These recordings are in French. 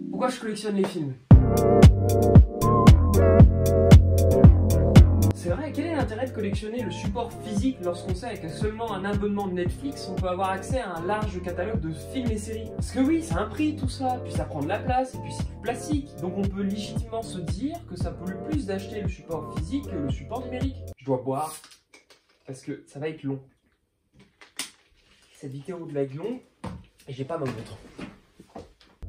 Pourquoi je collectionne les films? C'est vrai, quel est l'intérêt de collectionner le support physique lorsqu'on sait qu'avec seulement un abonnement de Netflix, on peut avoir accès à un large catalogue de films et séries? Parce que oui, ça a un prix tout ça, puis ça prend de la place, et puis c'est du plastique. Donc on peut légitimement se dire que ça pollue plus d'acheter le support physique que le support numérique. Je dois boire, parce que ça va être long. Cette vidéo va être longue, et j'ai pas ma montre.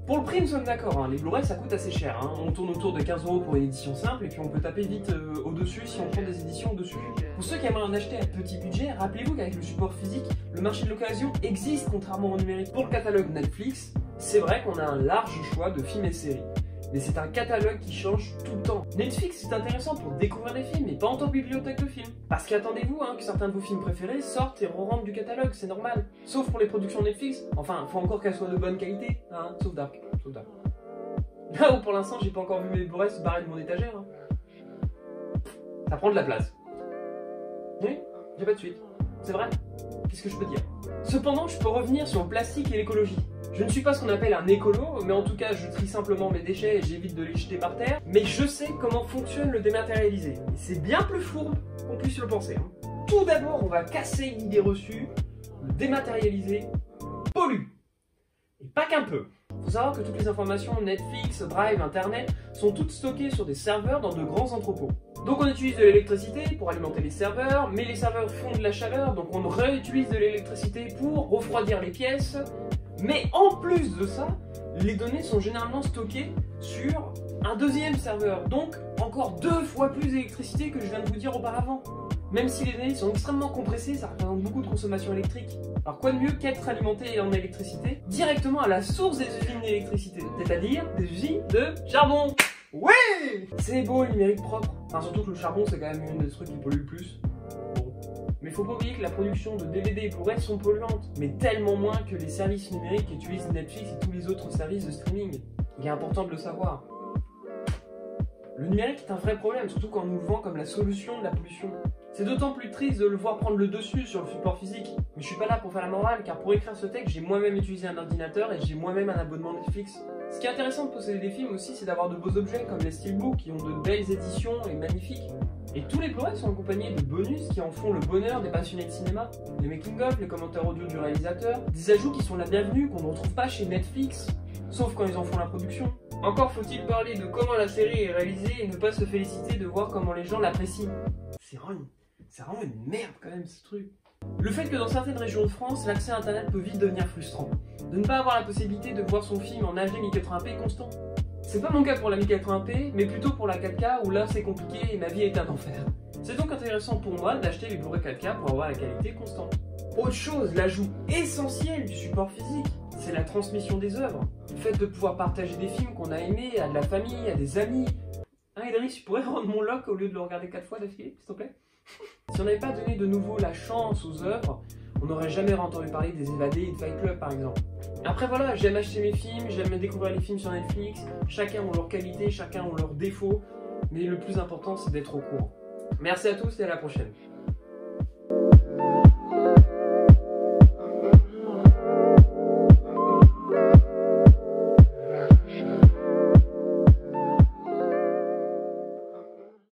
Pour le prix, nous sommes d'accord, hein, les Blu-ray ça coûte assez cher, hein. On tourne autour de 15 € pour une édition simple et puis on peut taper vite au-dessus si on prend des éditions au-dessus. Pour ceux qui aimeraient en acheter à petit budget, rappelez-vous qu'avec le support physique, le marché de l'occasion existe contrairement au numérique. Pour le catalogue Netflix, c'est vrai qu'on a un large choix de films et séries, mais c'est un catalogue qui change tout le temps. Netflix c'est intéressant pour découvrir des films, mais pas en tant que bibliothèque de films. Parce qu'attendez-vous que certains de vos films préférés sortent et re-rentrent du catalogue, c'est normal. Sauf pour les productions Netflix, enfin, faut encore qu'elles soient de bonne qualité, hein, sauf Dark. Là où pour l'instant j'ai pas encore vu mes Blu-ray se barrer de mon étagère. Hein. Ça prend de la place. Oui, j'ai pas de suite. C'est vrai. Qu'est-ce que je peux dire? Cependant, je peux revenir sur le plastique et l'écologie. Je ne suis pas ce qu'on appelle un écolo, mais en tout cas je trie simplement mes déchets et j'évite de les jeter par terre. Mais je sais comment fonctionne le dématérialisé. Et c'est bien plus fourbe qu'on puisse le penser. Hein. Tout d'abord, on va casser une idée reçue. Le dématérialisé pollue. Et pas qu'un peu. Faut savoir que toutes les informations Netflix, Drive, Internet sont toutes stockées sur des serveurs dans de grands entrepôts. Donc on utilise de l'électricité pour alimenter les serveurs, mais les serveurs font de la chaleur, donc on réutilise de l'électricité pour refroidir les pièces. Mais en plus de ça, les données sont généralement stockées sur un deuxième serveur, donc encore 2 fois plus d'électricité que je viens de vous dire auparavant. Même si les données sont extrêmement compressées, ça représente beaucoup de consommation électrique. Alors quoi de mieux qu'être alimenté en électricité directement à la source des usines d'électricité, c'est-à-dire des usines de charbon. Ouais, c'est beau le numérique propre. Enfin surtout que le charbon c'est quand même une des trucs qui pollue le plus. Bon. Mais faut pas oublier que la production de DVD et Blu-ray sont polluantes, mais tellement moins que les services numériques qu'utilisent Netflix et tous les autres services de streaming. Il est important de le savoir. Le numérique est un vrai problème, surtout quand on nous le vend comme la solution de la pollution. C'est d'autant plus triste de le voir prendre le dessus sur le support physique. Mais je suis pas là pour faire la morale, car pour écrire ce texte, j'ai moi-même utilisé un ordinateur et j'ai moi-même un abonnement Netflix. Ce qui est intéressant de posséder des films aussi, c'est d'avoir de beaux objets comme les steelbooks qui ont de belles éditions et magnifiques. Et tous les Blu-ray sont accompagnés de bonus qui en font le bonheur des passionnés de cinéma. Les making-of, les commentaires audio du réalisateur, des ajouts qui sont la bienvenue qu'on ne retrouve pas chez Netflix, sauf quand ils en font la production. Encore faut-il parler de comment la série est réalisée et ne pas se féliciter de voir comment les gens l'apprécient. C'est vraiment une merde quand même ce truc. Le fait que dans certaines régions de France, l'accès à internet peut vite devenir frustrant. De ne pas avoir la possibilité de voir son film en HD 1080p constant. C'est pas mon cas pour la 1080p, mais plutôt pour la 4K où là c'est compliqué et ma vie est un enfer. C'est donc intéressant pour moi d'acheter les Blu-ray 4K pour avoir la qualité constante. Autre chose, l'ajout essentiel du support physique, c'est la transmission des œuvres. Le fait de pouvoir partager des films qu'on a aimés à de la famille, à des amis. Hein Idriss, tu pourrais rendre mon lock au lieu de le regarder 4 fois d'affilée, s'il te plaît? Si on n'avait pas donné de nouveau la chance aux œuvres, on n'aurait jamais entendu parler des Évadés et de Fight Club par exemple. Après voilà, j'aime acheter mes films, j'aime découvrir les films sur Netflix, chacun ont leurs qualités, chacun ont leurs défauts, mais le plus important c'est d'être au courant. Merci à tous et à la prochaine.